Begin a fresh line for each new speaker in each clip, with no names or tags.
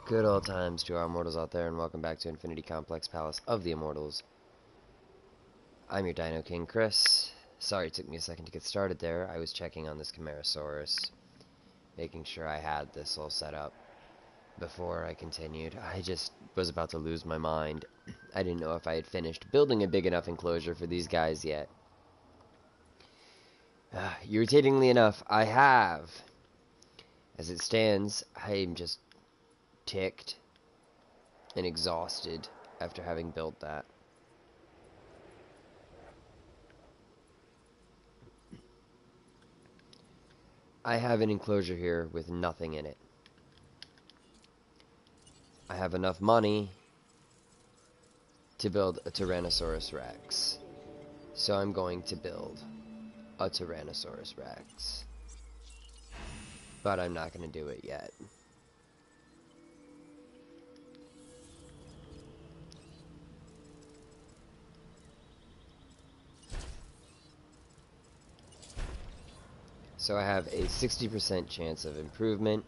Good old times to our immortals out there, and welcome back to Infinity Complex Palace of the Immortals. I'm your Dino King, Chris. Sorry it took me a second to get started there. I was checking on this Chimerosaurus, making sure I had this all set up before I continued. I just was about to lose my mind. I didn't know if I had finished building a big enough enclosure for these guys yet. Irritatingly enough, I have. As it stands, I'm just ticked and exhausted after having built that. I have an enclosure here with nothing in it. I have enough money to build a Tyrannosaurus Rex. So I'm going to build a Tyrannosaurus Rex. But I'm not going to do it yet. So I have a 60% chance of improvement.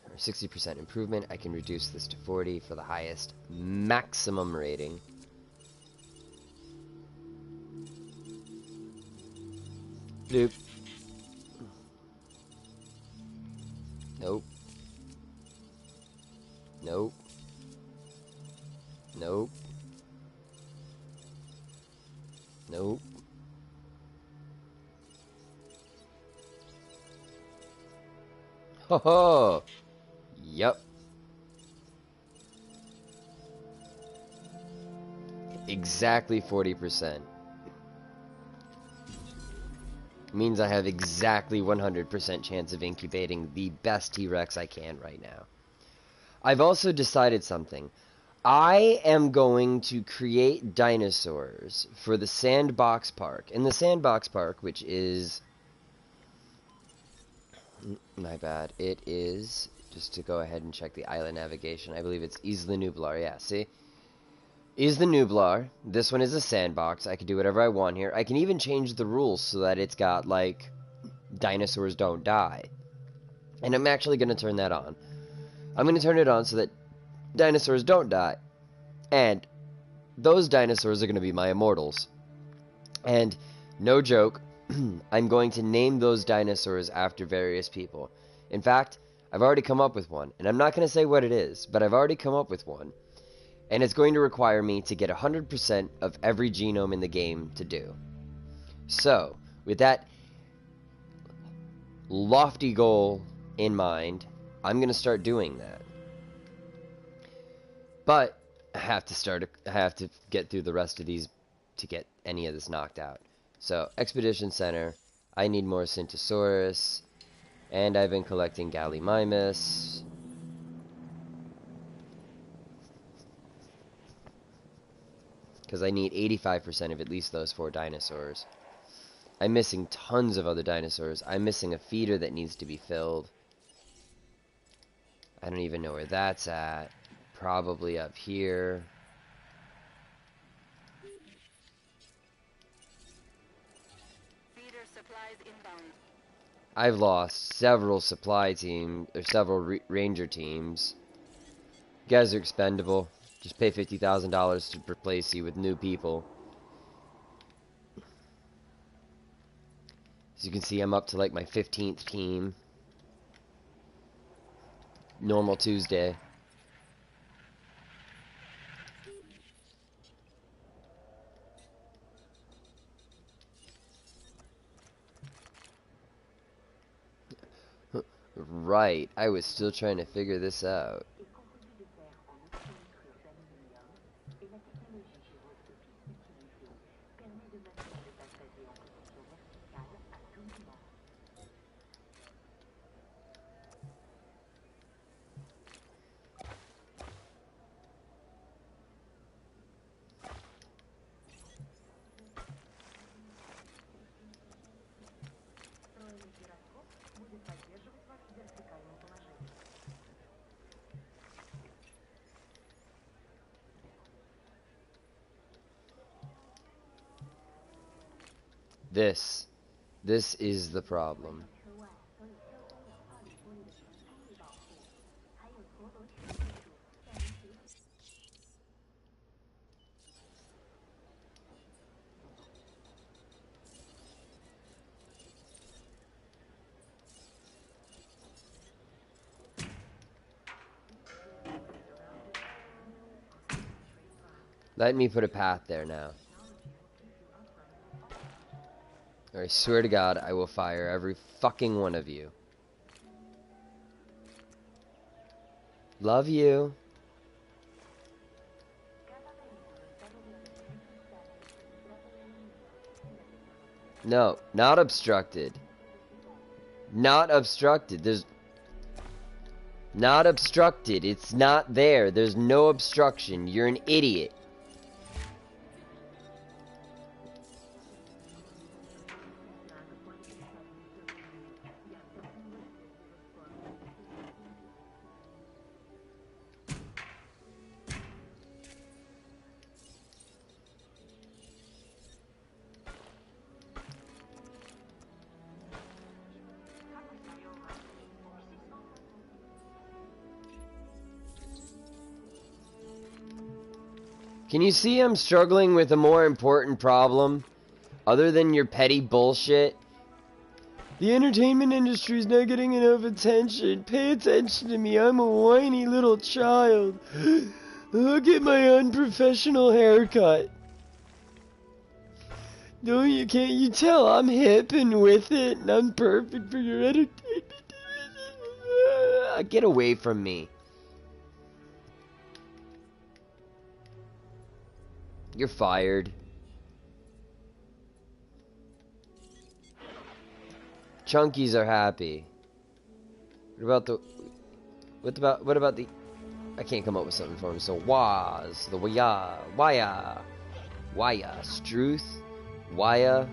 Or 60% improvement. I can reduce this to 40 for the highest maximum rating. Bloop. Nope. Nope. Nope. Nope. Ho ho! Yep. Exactly 40%. Means I have exactly 100% chance of incubating the best T-Rex I can right now. I've also decided something. I am going to create dinosaurs for the Sandbox Park. And the Sandbox Park, which is... My bad. It is, just to go ahead and check the island navigation, I believe it's Isla Nublar. Yeah, see? Isla Nublar. This one is a sandbox. I can do whatever I want here. I can even change the rules so that it's got, like, dinosaurs don't die. And I'm actually going to turn that on. I'm going to turn it on so that dinosaurs don't die. And those dinosaurs are going to be my immortals. And, no joke, I'm going to name those dinosaurs after various people. In fact, I've already come up with one. And I'm not going to say what it is, but I've already come up with one. And it's going to require me to get 100% of every genome in the game to do. So, with that lofty goal in mind, I'm going to start doing that. But I have to get through the rest of these to get any of this knocked out. So, Expedition Center, I need more Syntosaurus, and I've been collecting Gallimimus. Because I need 85% of at least those 4 dinosaurs. I'm missing tons of other dinosaurs. I'm missing a feeder that needs to be filled. I don't even know where that's at. Probably up here.
Feeder supplies inbound.
I've lost several supply teams, or several ranger teams. You guys are expendable. Just pay $50,000 to replace you with new people. As you can see, I'm up to like my 15th team. Normal Tuesday. Right, I was still trying to figure this out. This is the problem. Let me put a path there now. Or I swear to God, I will fire every fucking one of you. Love you. No, not obstructed. Not obstructed. There's... Not obstructed. It's not there. There's no obstruction. You're an idiot. Can you see I'm struggling with a more important problem? Other than your petty bullshit? The entertainment industry is not getting enough attention. Pay attention to me. I'm a whiny little child. Look at my unprofessional haircut. Can't you tell I'm hip and with it and I'm perfect for your entertainment? Get away from me. You're fired. Chunkies are happy. What about the I can't come up with something for him. So was the waya Struth waya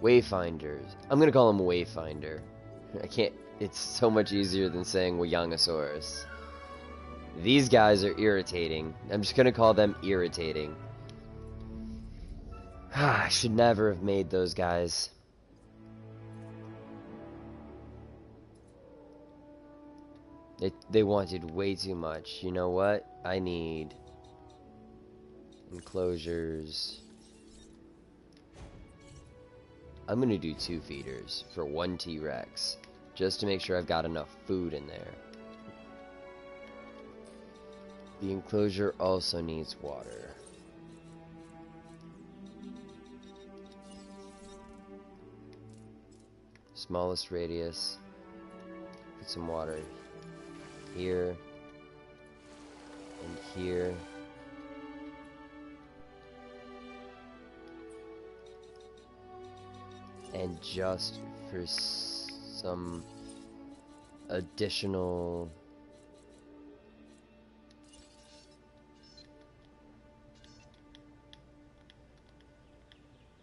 Wayfinders. I'm gonna call him Wayfinder. I can't. It's so much easier than saying Wayangosaurus. These guys are irritating. I'm just gonna call them irritating. I should never have made those guys. They wanted way too much. You know what? I need enclosures. I'm gonna do 2 feeders for 1 T-Rex, just to make sure I've got enough food in there. The enclosure also needs water. Smallest radius. Put some water here and here. And just for some additional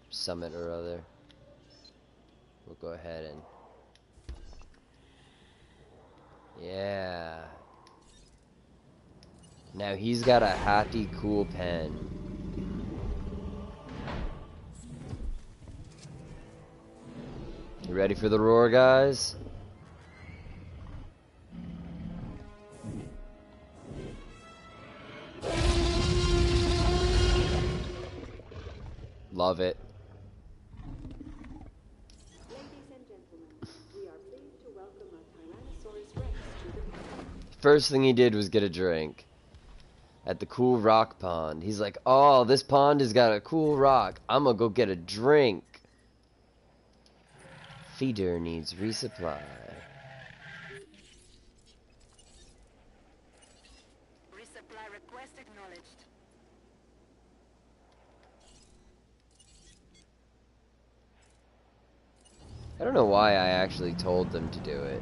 summit or other, we'll go ahead and yeah. Now he's got a happy, cool pen. You ready for the roar, guys? Love it. First thing he did was get a drink at the cool rock pond. He's like, oh, this pond has got a cool rock. I'm gonna go get a drink. Feeder needs resupply.
Resupply request acknowledged.
I don't know why I actually told them to do it.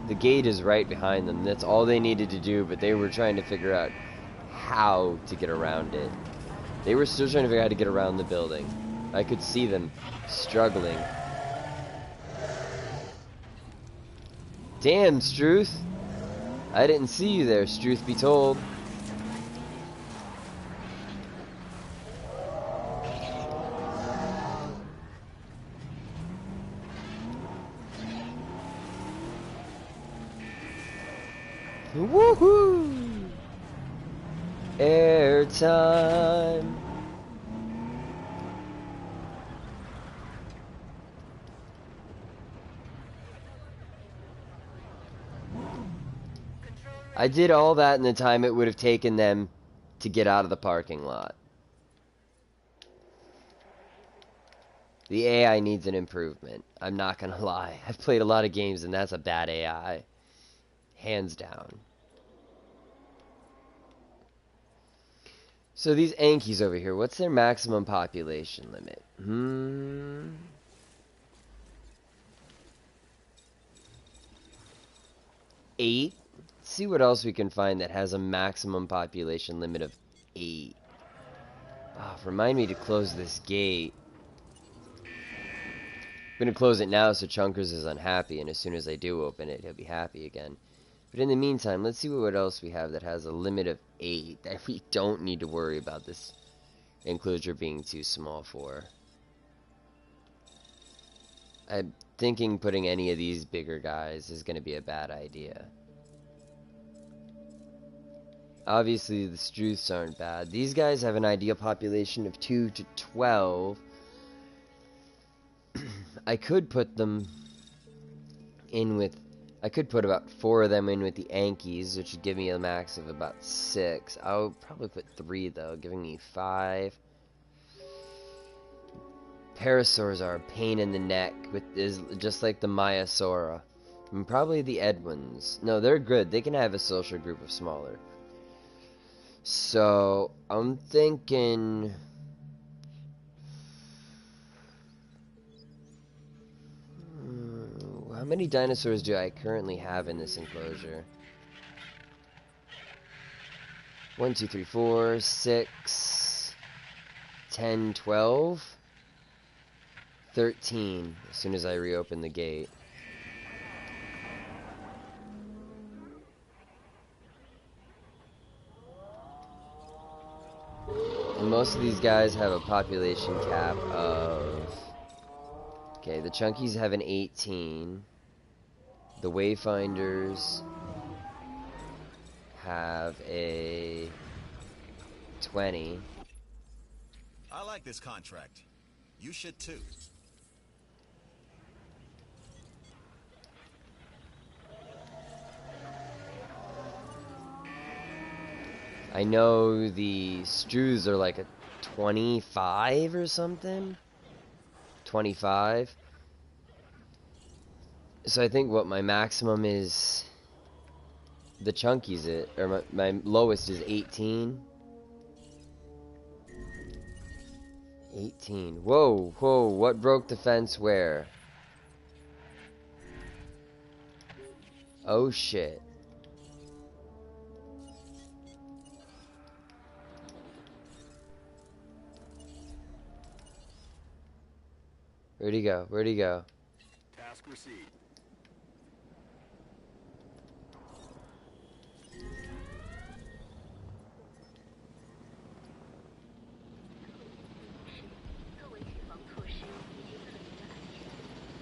The gate is right behind them. That's all they needed to do, but they were trying to figure out how to get around it. They were still trying to figure out how to get around the building. I could see them struggling. Damn, Struth. I didn't see you there, Struth be told. Woohoo! Airtime. I did all that in the time it would have taken them to get out of the parking lot. The AI needs an improvement. I'm not gonna lie. I've played a lot of games and that's a bad AI. Hands down. So these Ankies over here, what's their maximum population limit? 8. Let's see what else we can find that has a maximum population limit of 8. Oh, remind me to close this gate. I'm going to close it now so Chunkers is unhappy, and as soon as I do open it, he'll be happy again. But in the meantime, let's see what else we have that has a limit of 8 that we don't need to worry about this enclosure being too small for. I'm thinking putting any of these bigger guys is going to be a bad idea. Obviously, the Struths aren't bad. These guys have an ideal population of 2 to 12. I could put them in with... I could put about 4 of them in with the Ankies, which would give me a max of about 6. I'll probably put 3, though, giving me 5. Parasaurs are a pain in the neck, just like the Maiasaura. And probably the Edwins. No, they're good. They can have a social group of smaller. So, I'm thinking... How many dinosaurs do I currently have in this enclosure? 1, 2, 3, 4, 6, 10, 12, 13, as soon as I reopen the gate. And most of these guys have a population cap of... Okay, the Chunkies have an 18. The Wayfinders have a 20.
I like this contract. You should too.
I know the Struths are like a 25 or something. 25. So I think what my maximum is, the Chunkies or my lowest is 18. 18. Whoa, whoa, what broke the fence where? Oh shit. Where'd he go? Where'd he go?
Task received.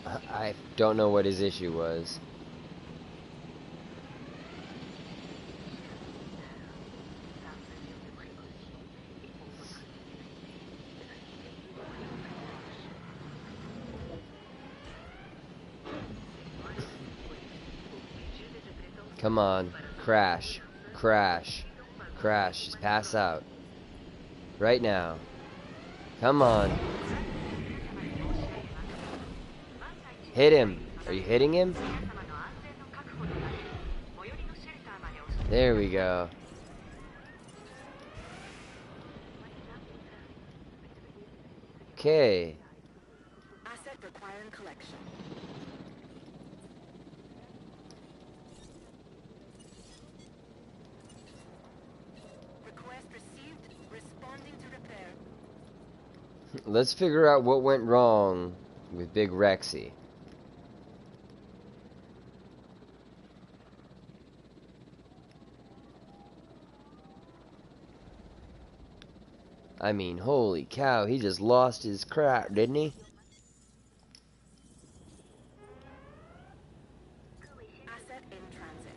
I don't know what his issue was. Come on. Crash. Crash. Crash. Just pass out. Right now. Come on. Hit him. Are you hitting him? There we go. Okay.
Asset requiring collection. Request received. Responding to repair.
Let's figure out what went wrong with Big Rexy. I mean, holy cow, he just lost his crap, didn't he?
Asset in transit.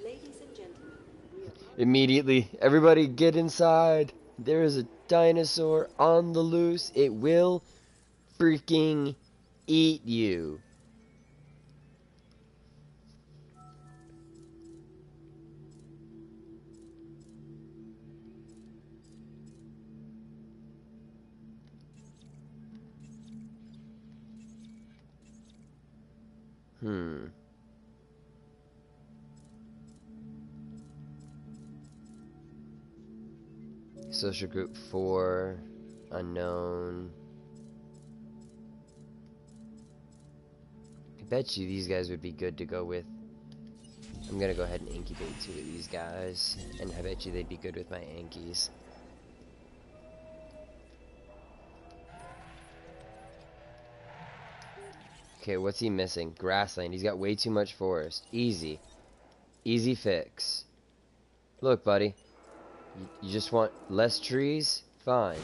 Ladies and gentlemen,
Immediately, everybody get inside. There is a dinosaur on the loose. It will freaking eat you. Social group 4, unknown. I bet you these guys would be good to go with. I'm gonna go ahead and incubate 2 of these guys, and I bet you they'd be good with my Ankies. Okay, what's he missing? Grassland. He's got way too much forest. Easy. Easy fix. Look, buddy. You just want less trees? Fine.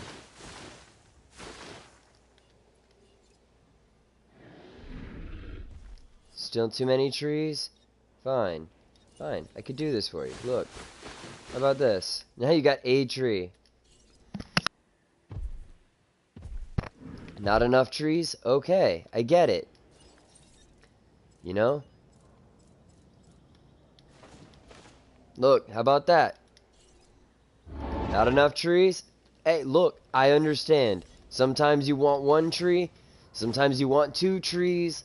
Still too many trees? Fine. Fine. I could do this for you. Look. How about this? Now you got a tree. Not enough trees? Okay. I get it. You know? Look, how about that? Not enough trees? Hey, look, I understand. Sometimes you want 1 tree, sometimes you want 2 trees,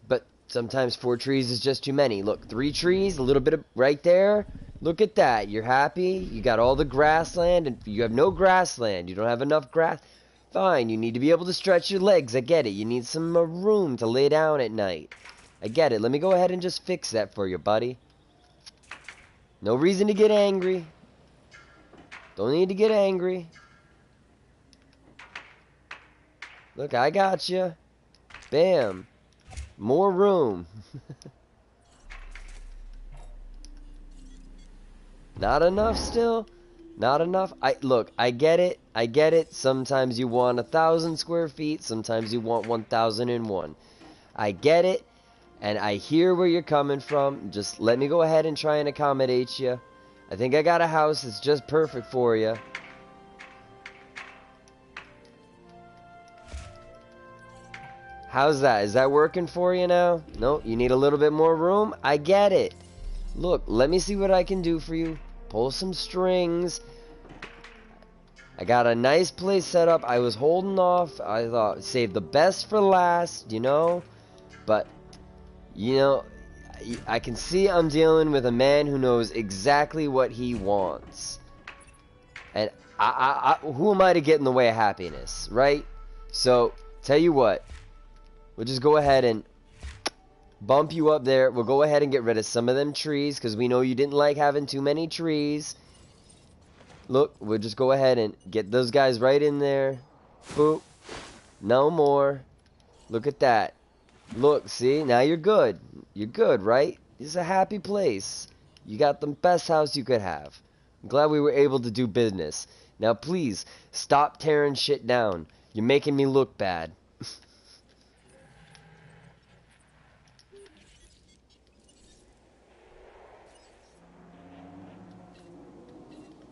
but sometimes 4 trees is just too many. Look, 3 trees, a little bit of right there. Look at that. You're happy. You got all the grassland, and you have no grassland. You don't have enough grass. Fine, you need to be able to stretch your legs. I get it. You need some room to lay down at night. I get it. Let me go ahead and just fix that for you, buddy. No reason to get angry. Don't need to get angry. Look, I got you. Bam. More room. Not enough still? Not enough? Look, I get it. I get it. Sometimes you want 1,000 square feet. Sometimes you want 1,001. I get it. And I hear where you're coming from. Just let me go ahead and try and accommodate you. I think I got a house that's just perfect for you. How's that? Is that working for you now? No, you need a little bit more room? I get it. Look, let me see what I can do for you. Pull some strings. I got a nice place set up. I was holding off. I thought, save the best for last, you know? But, you know, I can see I'm dealing with a man who knows exactly what he wants. And who am I to get in the way of happiness, right? So, tell you what. We'll just go ahead and bump you up there. We'll go ahead and get rid of some of them trees, because we know you didn't like having too many trees. Look, we'll just go ahead and get those guys right in there. Boop. No more. Look at that. Look, see? Now you're good. You're good, right? This is a happy place. You got the best house you could have. I'm glad we were able to do business. Now, please, stop tearing shit down. You're making me look bad.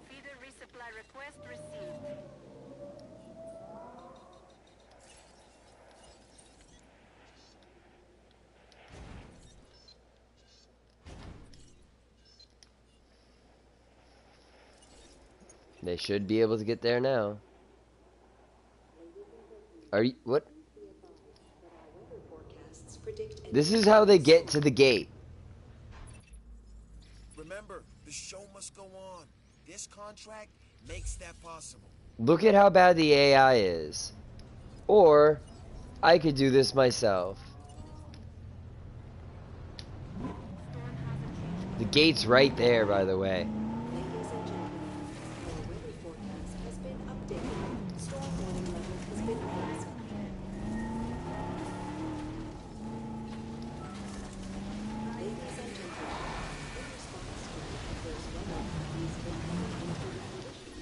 Feeder resupply request received.
They should be able to get there now. Are you... What? This is how they get to the gate.
Remember, the show must go on. This contract makes that possible.
Look at how bad the AI is. Or, I could do this myself. The gate's right there, by the way.
Ladies and gentlemen, your weather forecast has been updated. Storm warning level has been raised. Ladies and gentlemen, in response to the adverse weather, please incoming inclement conditions.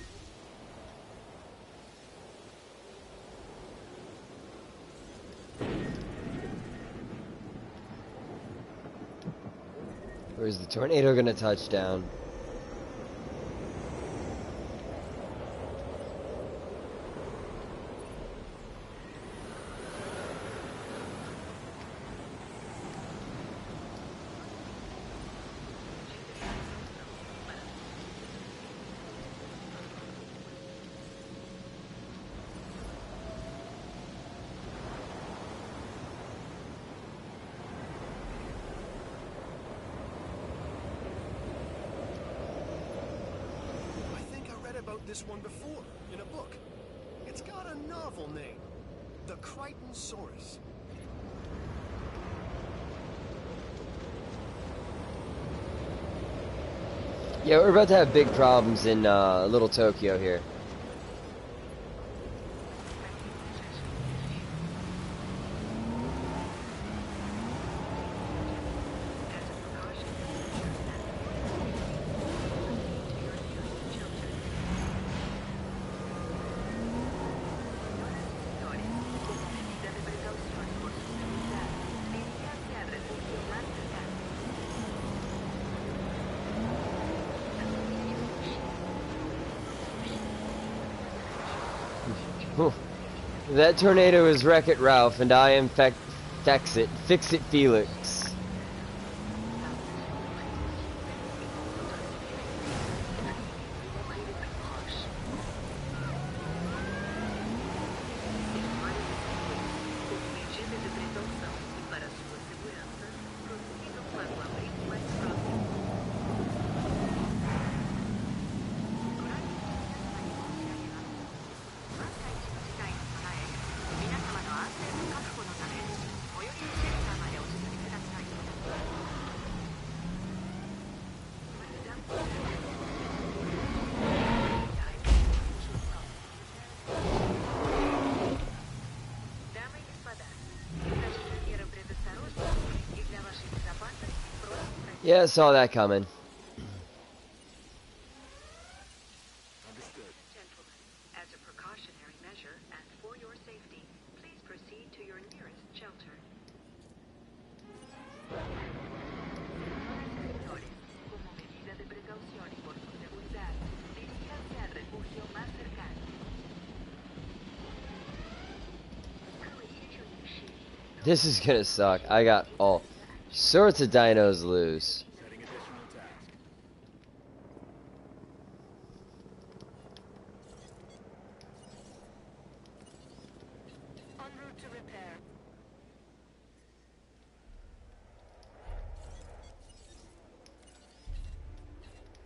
Where's the tornado gonna touch down?
of this one before, in a book. It's got a novel name. The Crichtonsaurus.
Yeah, we're about to have big problems in Little Tokyo here. That tornado is Wreck-It Ralph, and I am Fix-It Felix. Yeah, I saw that coming.
Understood.
Gentlemen, as a precautionary measure and for your safety, please proceed to your nearest shelter. Señores, como medida de precaución y por su seguridad, diríjanse al refugio más cercano.
This is gonna suck. I got all sorts of dinos loose.
Setting additional task.
En route to repair.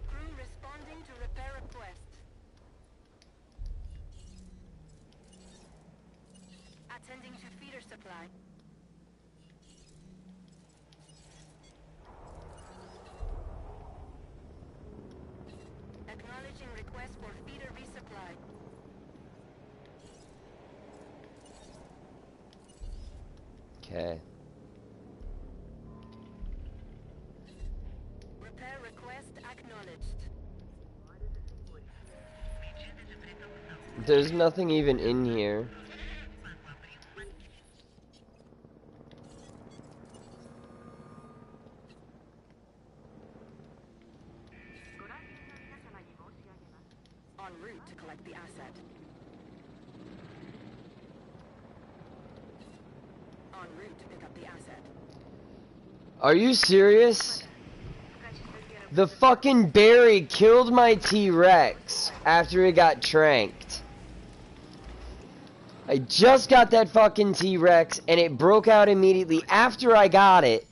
Crew responding to repair request. Attending to feeder supply. Acknowledging request for feeder resupply.
Okay.
Repair request acknowledged.
There's nothing even in here.
En route to collect the asset. En route to pick up the asset.
Are you serious? The fucking berry killed my T-Rex after it got tranked. I just got that fucking T-Rex and it broke out immediately after I got it.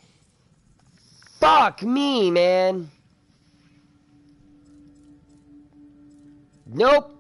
Fuck me, man. Nope.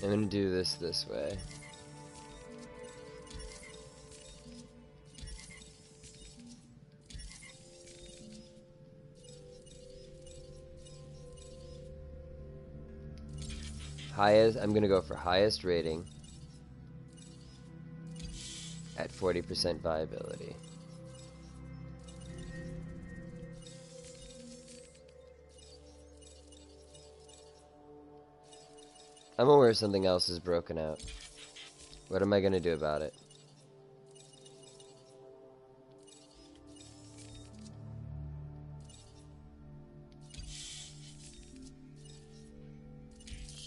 I'm gonna do this way. I'm gonna go for highest rating at 40% viability. I'm aware something else is broken out. What am I gonna do about it?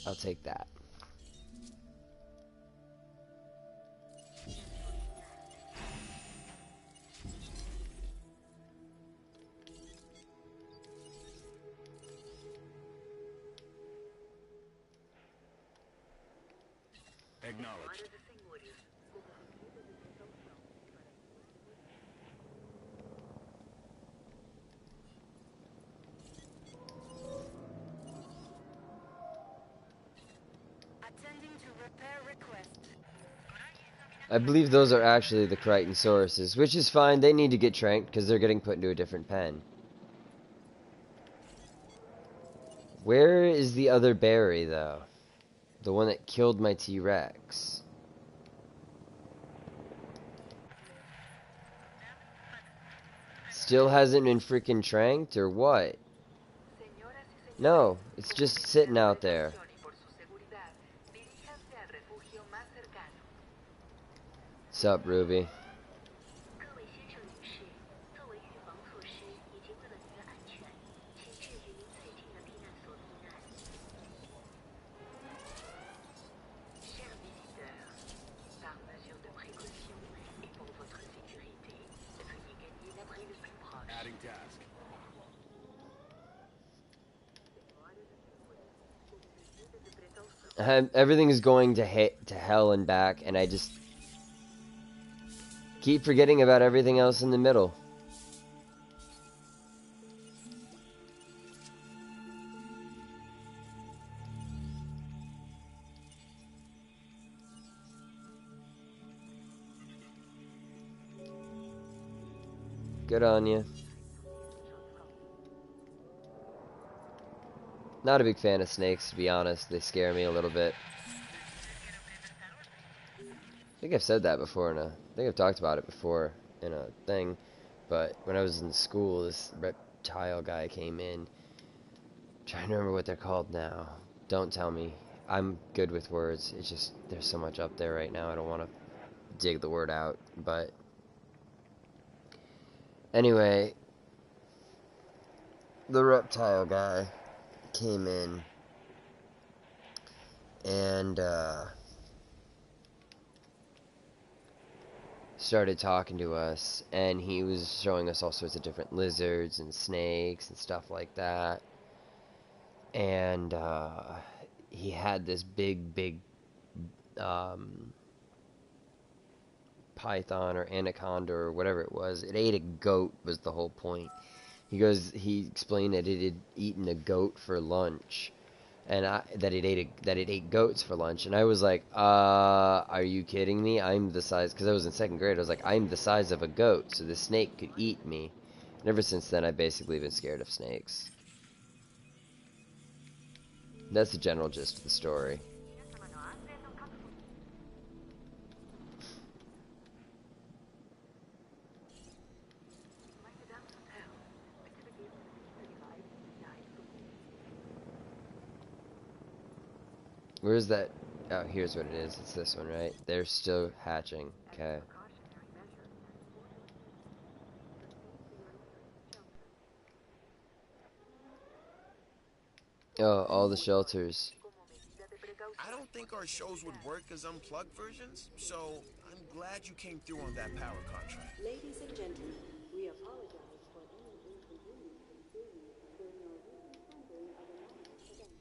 I'll take that.
Acknowledged.
Attending to repair request.
I believe those are actually the Crichton Sauruses, which is fine. They need to get tranked because they're getting put into a different pen. Where is the other Barry, though? The one that killed my T-Rex. Still hasn't been freaking tranked, or what? No, it's just sitting out there. Sup, Ruby?
Adding task.
Everything is going to hell and back, and I just keep forgetting about everything else in the middle. Good on you. Not a big fan of snakes, to be honest. They scare me a little bit. I think I've said that before, I think I've talked about it before in a thing. But when I was in school, this reptile guy came in. I'm trying to remember what they're called now. Don't tell me. I'm good with words. It's just, there's so much up there right now. I don't want to dig the word out. But anyway, the reptile guy came in and started talking to us, and he was showing us all sorts of different lizards and snakes and stuff like that. And he had this big python or anaconda or whatever it was. It ate a goat, was the whole point. He explained that it had eaten a goat for lunch, and that it ate goats for lunch. And I was like, are you kidding me? I'm the size, because I was in second grade. I was like, I'm the size of a goat, so the snake could eat me. And ever since then, I've basically been scared of snakes. That's the general gist of the story. Where's that? Oh, here's what it is. It's this one, right? They're still hatching. Okay. Oh, all the shelters.
I don't think our shows would work as unplugged versions, so I'm glad you came through on that power contract.
Ladies and gentlemen, we apologize for any inconvenience experienced during our recent handling of a matter event.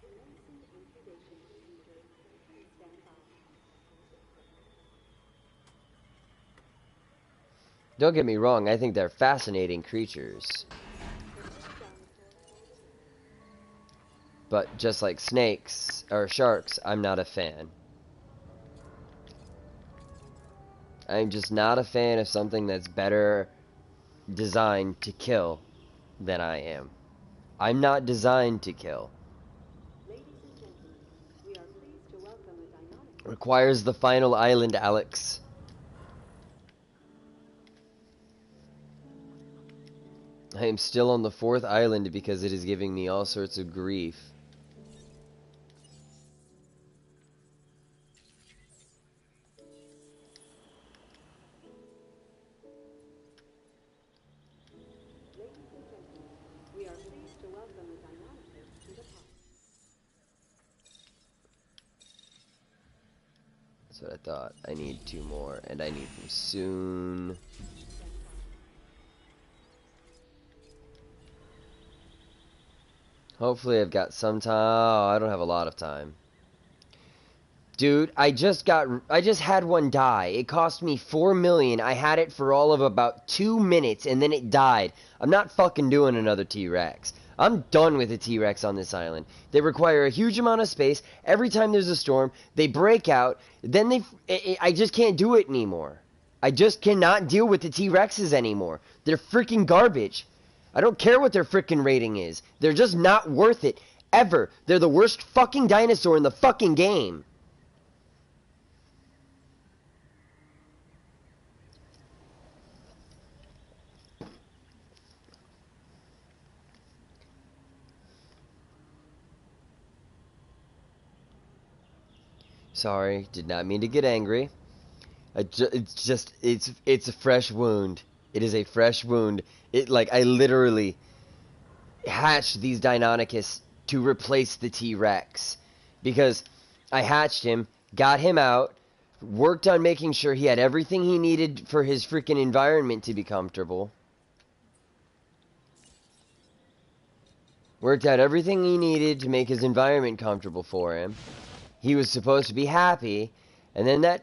Commencing incubation procedure. Please stand by.
Don't get me wrong, I think they're fascinating creatures. But just like snakes, or sharks, I'm not a fan. I'm just not a fan of something that's better designed to kill than I am. I'm not designed to kill.
Ladies and gentlemen, we are pleased to welcome a dynamic
Requires the final island, Alex. I am still on the 4th island because it is giving me all sorts of grief.
Ladies and gentlemen, we are pleased to welcome a dynamic
That's what I thought. I need 2 more, and I need them soon. Hopefully I've got some time. Oh, I don't have a lot of time. Dude, I just had one die. It cost me 4 million. I had it for all of about 2 minutes, and then it died. I'm not fucking doing another T-Rex. I'm done with a T-Rex on this island. They require a huge amount of space. Every time there's a storm, they break out. Then I just can't do it anymore. I just cannot deal with the T-Rexes anymore. They're freaking garbage. I don't care what their freaking rating is. They're just not worth it. Ever. They're the worst fucking dinosaur in the fucking game. Sorry, did not mean to get angry. It's a fresh wound. It is a fresh wound. I literally hatched these Deinonychus to replace the T-Rex. Because I hatched him, got him out, worked on making sure he had everything he needed for his freaking environment to be comfortable. Worked out everything he needed to make his environment comfortable for him. He was supposed to be happy, and then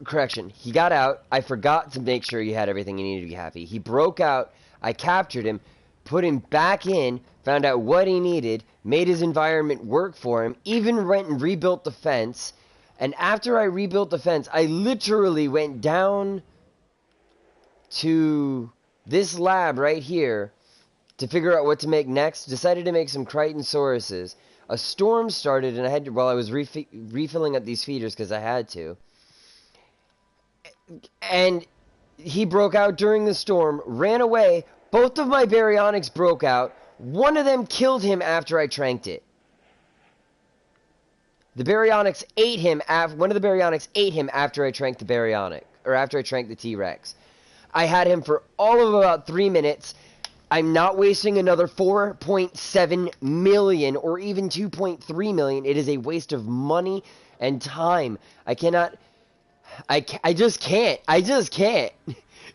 correction, he got out. I forgot to make sure he had everything he needed to be happy. He broke out. I captured him, put him back in, found out what he needed, made his environment work for him, even went and rebuilt the fence. And after I rebuilt the fence, I literally went down to this lab right here to figure out what to make next. Decided to make some Crichtonsauruses. A storm started, and I had to, while I was refilling up these feeders because I had to. And he broke out during the storm, ran away. Both of my baryonyx broke out. One of them killed him after I tranked it. The baryonyx ate him. One of the baryonyx ate him after I tranked the baryonyx, or after I tranked the T-Rex. I had him for all of about 3 minutes. I'm not wasting another 4.7 million or even 2.3 million. It is a waste of money and time. I just can't.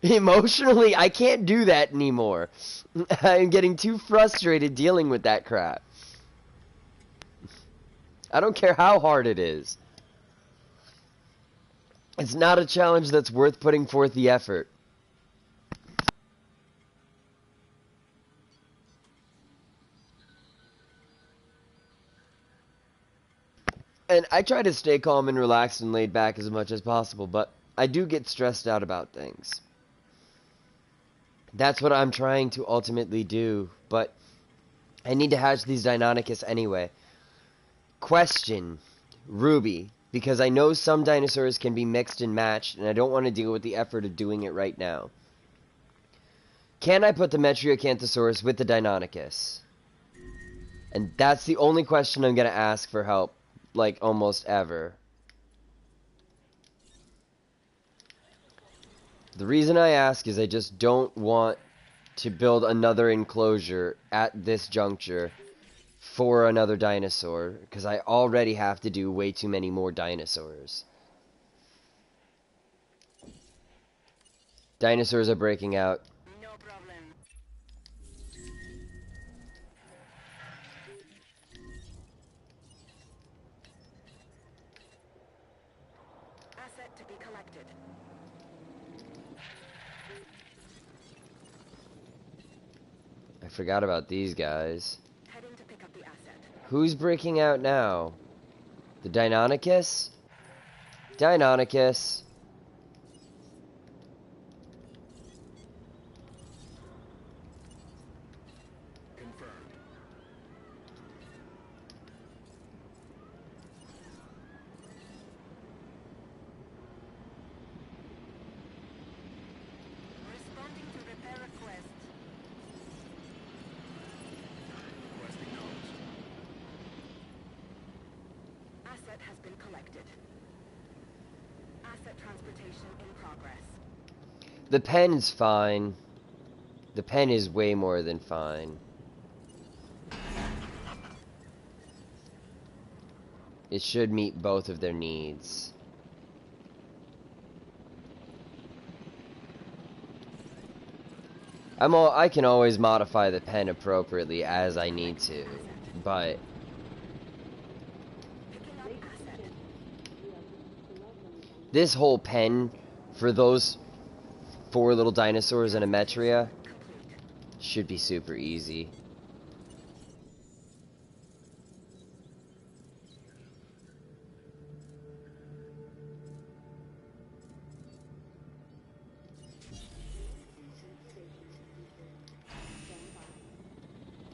Emotionally, I can't do that anymore. I'm getting too frustrated dealing with that crap. I don't care how hard it is. It's not a challenge that's worth putting forth the effort. And I try to stay calm and relaxed and laid back as much as possible, but I do get stressed out about things. That's what I'm trying to ultimately do, but I need to hatch these Deinonychus anyway. Question, Ruby, because I know some dinosaurs can be mixed and matched, and I don't want to deal with the effort of doing it right now. Can I put the Metriacanthosaurus with the Deinonychus? And that's the only question I'm going to ask for help. Like, almost ever. The reason I ask is I just don't want to build another enclosure at this juncture for another dinosaur, because I already have to do way too many more dinosaurs. Dinosaurs are breaking out.
No problem. Asset to be collected.
I forgot about these guys.
Heading to pick up the asset.
Who's breaking out now? The Deinonychus? Deinonychus.
Confirmed.
Responding to repair request.
Request acknowledged.
Asset has been collected. Asset transportation in progress.
The pen is fine. The pen is way more than fine. It should meet both of their needs. I can always modify the pen appropriately as I need to, but this whole pen for those 4 little dinosaurs and a Metria should be super easy.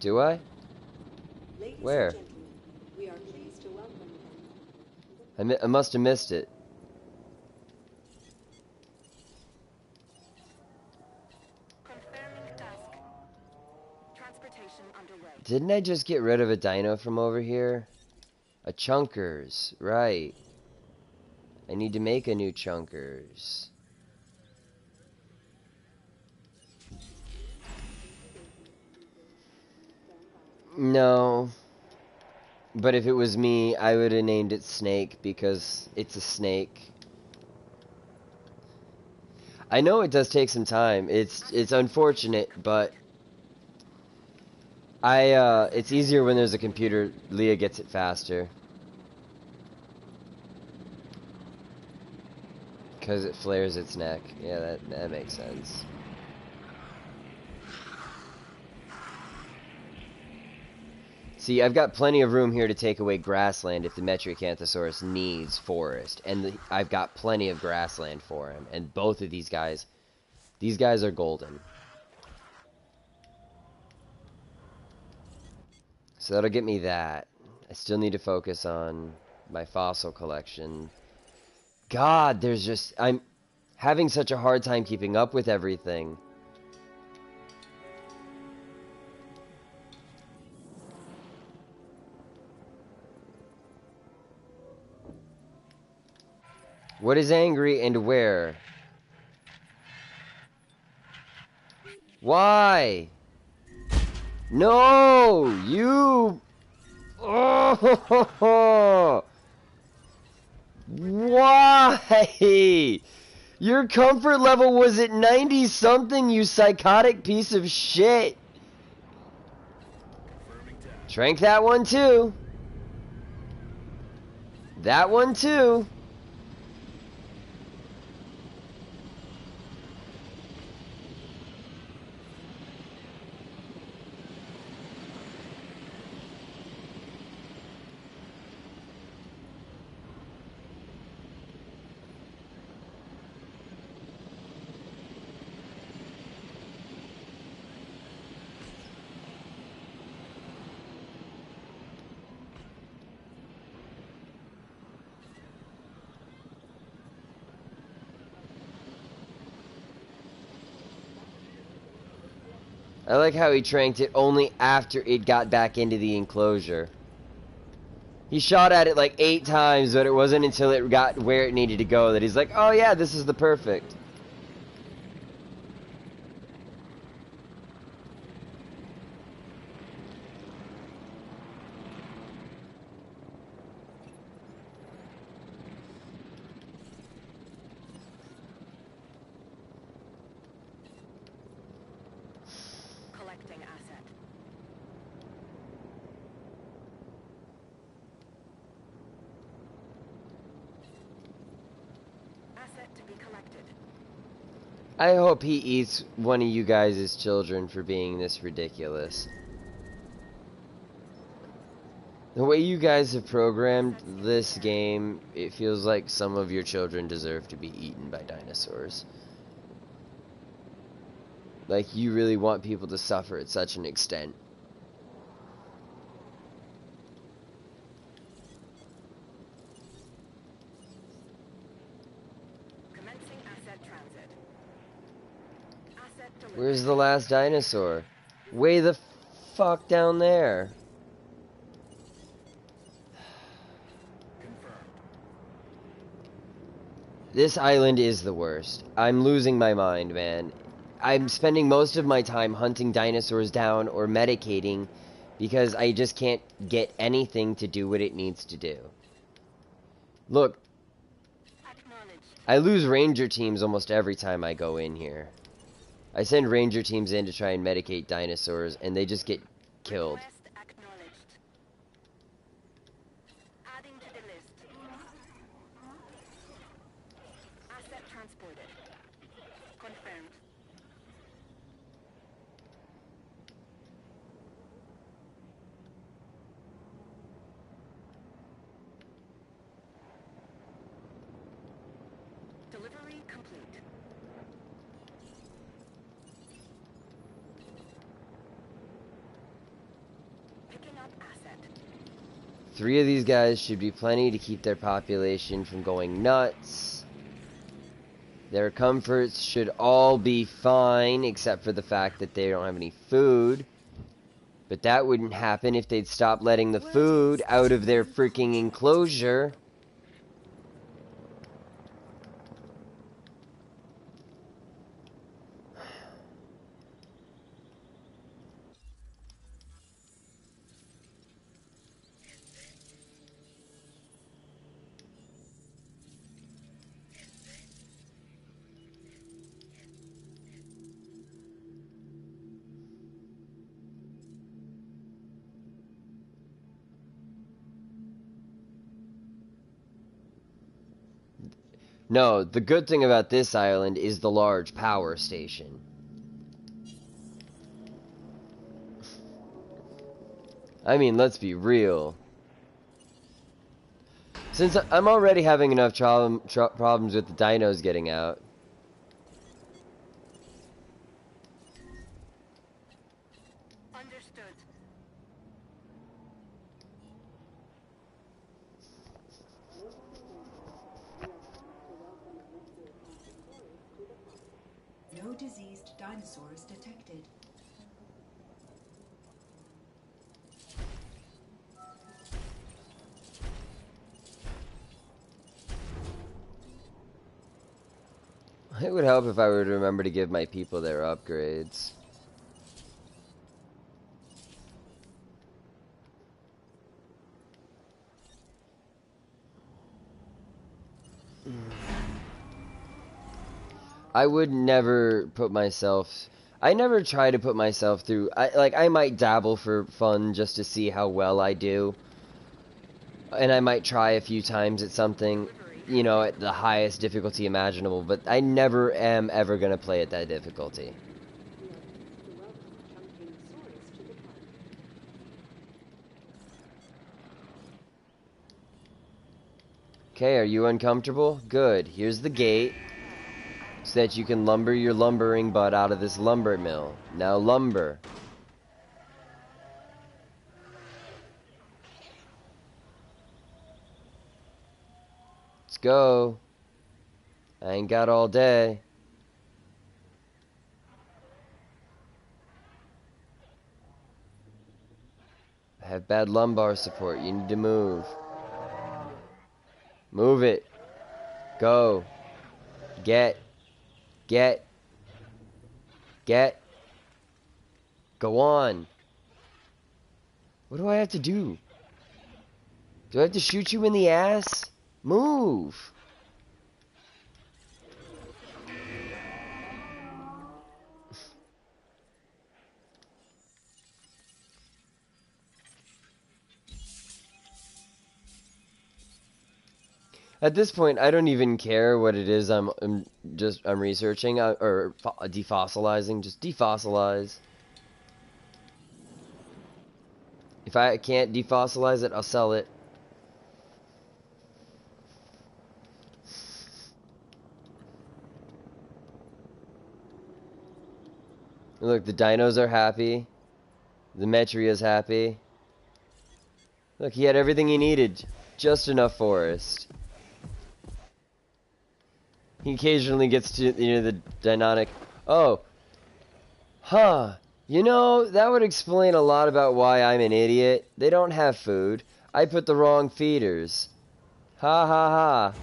Do I?
Ladies
Where?
and gentlemen, we are pleased to welcome them.
I must have missed it.
Confirming task. Transportation underway.
Didn't I just get rid of a dino from over here? A Chunkers, right. I need to make a new Chunkers. No. But if it was me, I would have named it Snake because it's a snake. I know it does take some time. It's unfortunate, but it's easier when there's a computer. Leah gets it faster. Because it flares its neck. Yeah, that makes sense. See, I've got plenty of room here to take away grassland if the Metriacanthosaurus needs forest. And I've got plenty of grassland for him. And both of these guys are golden. So that'll get me that. I still need to focus on my fossil collection. God, I'm having such a hard time keeping up with everything. What is angry and where? Why? No! You... Oh! Why? Your comfort level was at 90 something, you psychotic piece of shit. Shrank that one too. That one too. I like how he tranked it only after it got back into the enclosure. He shot at it like 8 times, but it wasn't until it got where it needed to go that he's like, oh yeah, this is the perfect.
Collecting asset. Asset to be collected.
I hope he eats one of you guys' children for being this ridiculous. The way you guys have programmed this game, it feels like some of your children deserve to be eaten by dinosaurs. Like, you really want people to suffer at such an extent.
Commencing asset transit. Asset delivered.
Where's the last dinosaur? Way the fuck down there. This island is the worst. I'm losing my mind, man. I'm spending most of my time hunting dinosaurs down or medicating because I just can't get anything to do what it needs to do. Look,
Acknowledged.
I lose ranger teams almost every time I go in here. I send ranger teams in to try and medicate dinosaurs, and they just get killed.
Request acknowledged. Adding to the list. Asset transported. Confirmed. Delivery complete. Picking up asset.
3 of these guys should be plenty to keep their population from going nuts. Their comforts should all be fine, except for the fact that they don't have any food. But that wouldn't happen if they'd stop letting the food out of their freaking enclosure. No, the good thing about this island is the large power station. I mean, let's be real. Since I'm already having enough problems with the dinos getting out.
Understood.
No diseased dinosaurs detected.
It would help if I were to remember to give my people their upgrades. I would never put myself... I never try to put myself through... I might dabble for fun just to see how well I do. And I might try a few times at something, you know, at the highest difficulty imaginable. But I never am ever going to play at that difficulty. Okay, are you uncomfortable? Good. Here's the gate. So that you can lumber your lumbering butt out of this lumber mill. Now lumber. Let's go. I ain't got all day. I have bad lumbar support. You need to move. Move it. Go. Get. Get. Get. Go on. What do I have to do? Do I have to shoot you in the ass? Move. At this point, I don't even care what it is I'm researching or defossilizing. Just defossilize. If I can't defossilize it, I'll sell it. Look, the dinos are happy. The Metria's happy. Look, he had everything he needed. Just enough forest. He occasionally gets to, you know, the dynamic. Oh. Huh. You know, that would explain a lot about why I'm an idiot. They don't have food. I put the wrong feeders. Ha ha ha.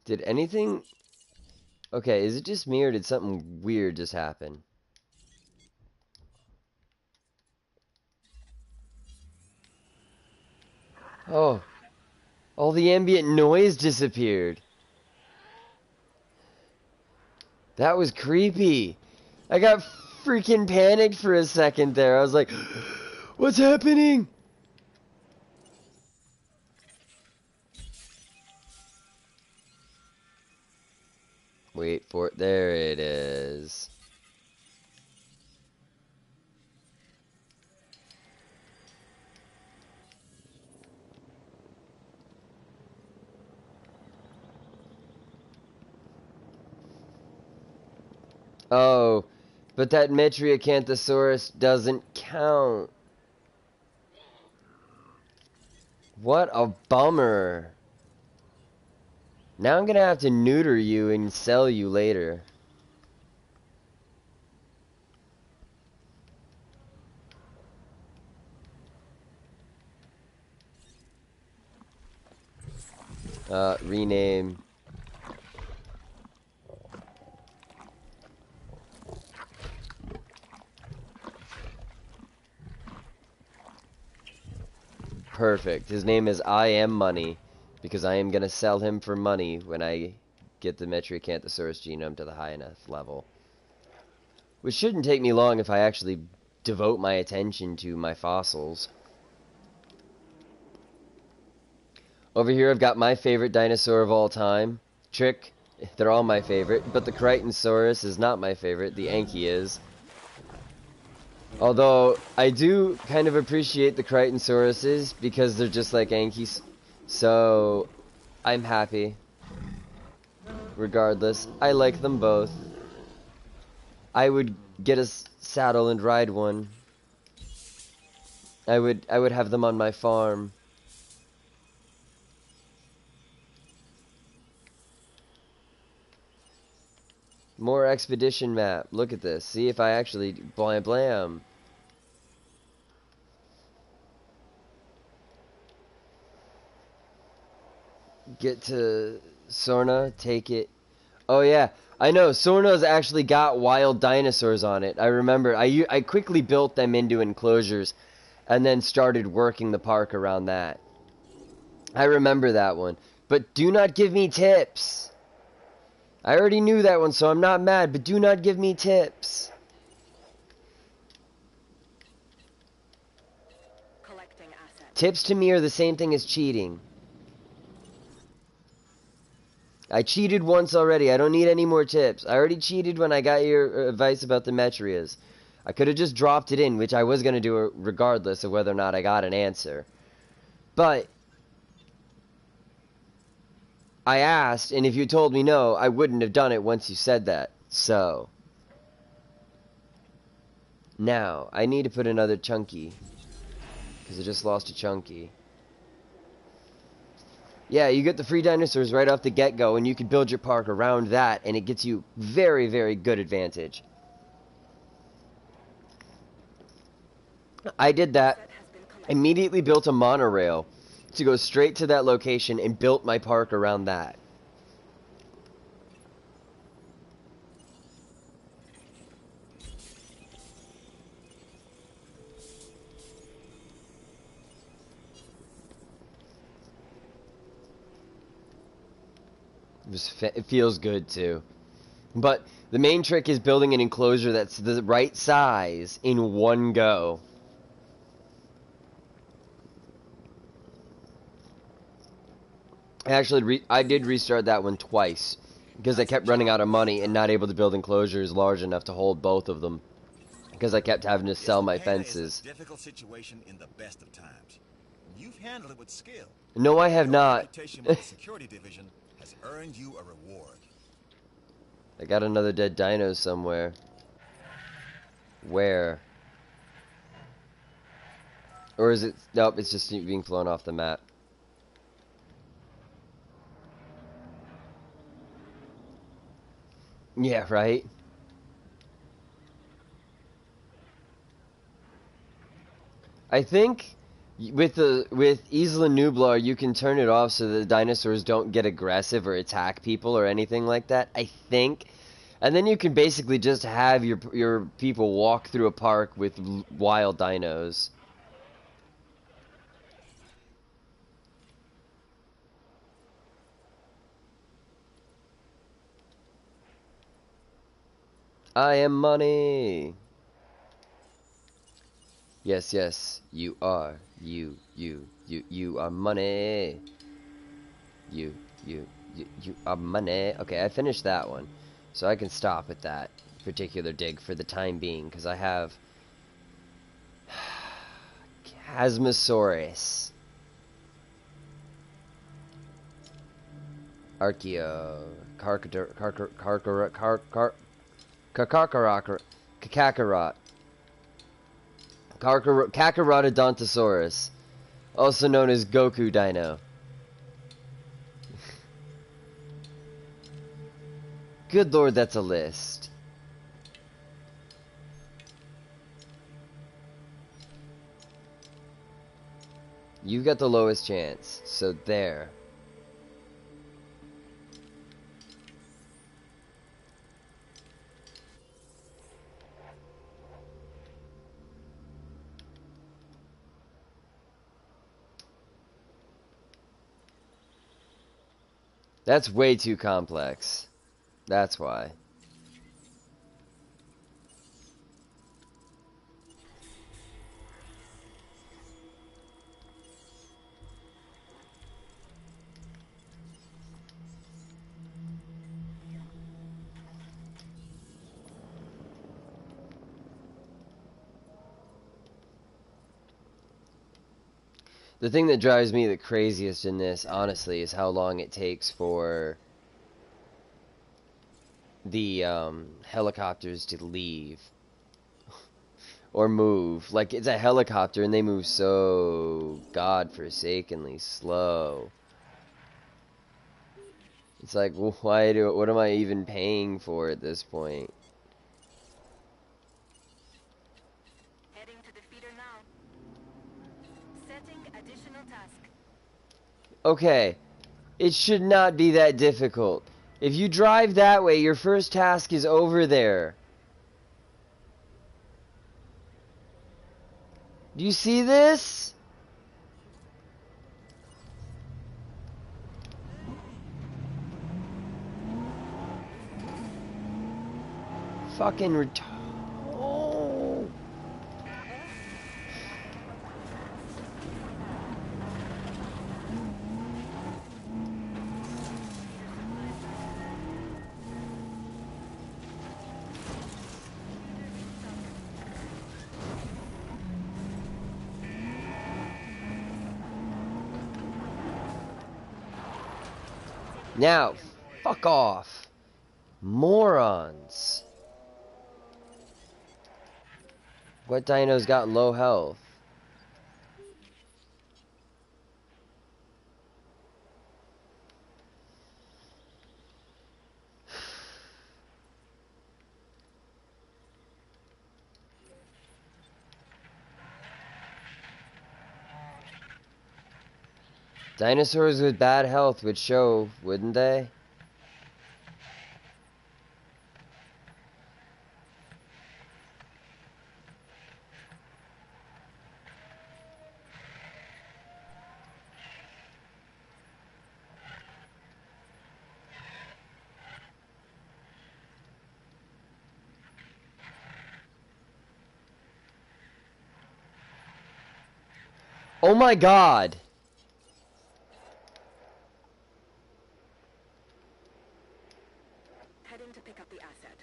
Did anything... Okay, is it just me or did something weird just happen? Oh, all the ambient noise disappeared. That was creepy. I got freaking panicked for a second there. I was like, what's happening? Wait for it. There it is. Oh, but that Metriacanthosaurus doesn't count. What a bummer. Now I'm gonna have to neuter you and sell you later. Rename. Perfect. His name is I Am Money, because I am gonna sell him for money when I get the Metriacanthosaurus genome to the high enough level. Which shouldn't take me long if I actually devote my attention to my fossils. Over here I've got my favorite dinosaur of all time, Trick. They're all my favorite, but the Crichtonsaurus is not my favorite, the Anki is. Although, I do kind of appreciate the Crichtonsauruses because they're just like Ankis, so I'm happy. Regardless, I like them both. I would get a saddle and ride one. I would have them on my farm. More expedition map. Look at this. See if I actually blam blam. Get to Sorna, take it. Oh yeah, I know. Sorna's actually got wild dinosaurs on it. I remember. I quickly built them into enclosures, and then started working the park around that. I remember that one. But do not give me tips. I already knew that one, so I'm not mad, but do not give me tips.
Collecting assets.
Tips to me are the same thing as cheating. I cheated once already. I don't need any more tips. I already cheated when I got your advice about the Metrias. I could have just dropped it in, which I was going to do regardless of whether or not I got an answer. But I asked, and if you told me no, I wouldn't have done it once you said that. So, now, I need to put another chunky, because I just lost a chunky. Yeah, you get the free dinosaurs right off the get-go, and you can build your park around that, and it gets you very, very good advantage. I did that, immediately built a monorail to go straight to that location and built my park around that. It feels good too. But the main trick is building an enclosure that's the right size in one go. Actually, I did restart that one twice because I kept running out of money and not able to build enclosures large enough to hold both of them because I kept having to sell my fences.
Difficult situation in the best of times. You've handled it with skill.
No, I have not.
Reputation with the security division has earned you a reward.
I got another dead dino somewhere. Where? Or is it? Nope, it's just being flown off the map. Yeah, right? I think With Isla Nublar, you can turn it off so the dinosaurs don't get aggressive or attack people or anything like that, I think. And then you can basically just have your people walk through a park with wild dinos. I am money. Yes, yes, you are. You are money. You are money. Okay, I finished that one. So I can stop at that particular dig for the time being, because I have Chasmosaurus. Archeo. Kakarot. Kakarodontosaurus. Also known as Goku Dino. Good lord, that's a list. You got the lowest chance, so there. That's way too complex. That's why. The thing that drives me the craziest in this, honestly, is how long it takes for the helicopters to leave or move. Like, it's a helicopter and they move so godforsakenly slow. It's like, well, what am I even paying for at this point?
Heading to the feeder now. Setting additional task.
Okay, it should not be that difficult. If you drive that way, your first task is over there. Do you see this? Fucking retard. Oh. Now, fuck off. Morons. What dino's got low health? Dinosaurs with bad health would show, wouldn't they? Oh my god!
Heading to pick up the asset.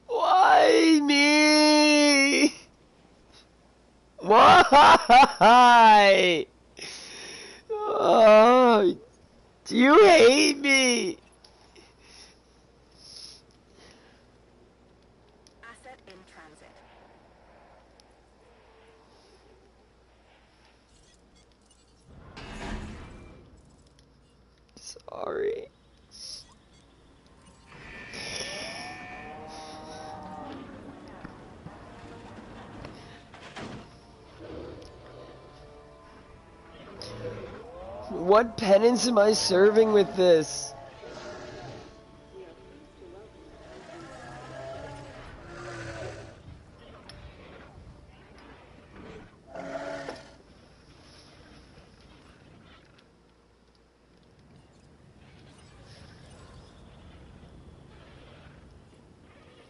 Why me? Why? Oh, do you hate me? Sorry. What penance am I serving with this?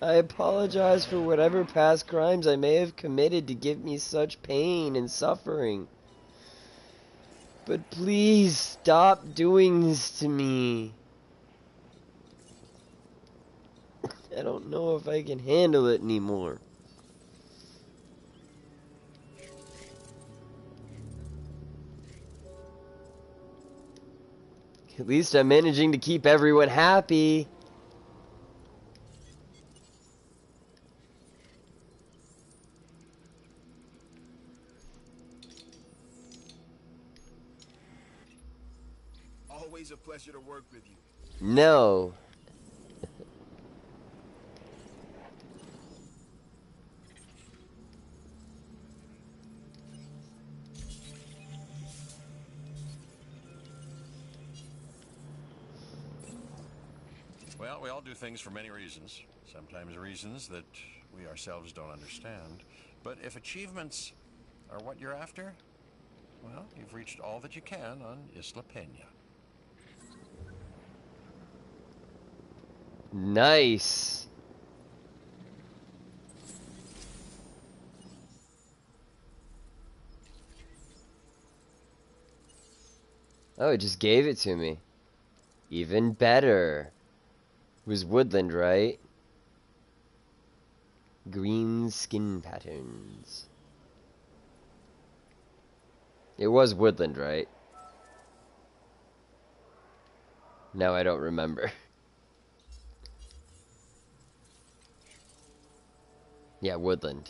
I apologize for whatever past crimes I may have committed to give me such pain and suffering. But please stop doing this to me. I don't know if I can handle it anymore. At least I'm managing to keep everyone happy.
Always a pleasure to work with you.
No.
Well, we all do things for many reasons. Sometimes reasons that we ourselves don't understand. But if achievements are what you're after, well, you've reached all that you can on Isla Peña.
Nice. Oh, it just gave it to me. Even better. It was woodland, right? Green skin patterns. It was woodland, right? Now I don't remember. Yeah, woodland.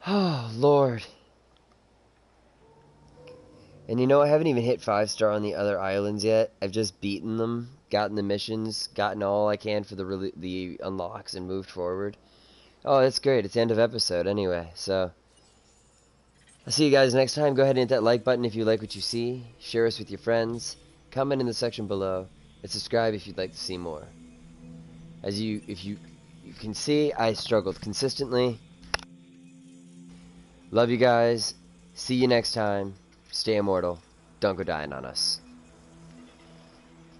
Oh, Lord. And you know, I haven't even hit 5-star on the other islands yet. I've just beaten them, gotten the missions, gotten all I can for the unlocks, and moved forward. Oh, that's great. It's the end of episode anyway, so I'll see you guys next time. Go ahead and hit that like button if you like what you see. Share us with your friends. Comment in the section below. And subscribe if you'd like to see more. If you can see, I struggled consistently. Love you guys. See you next time. Stay immortal. Don't go dying on us.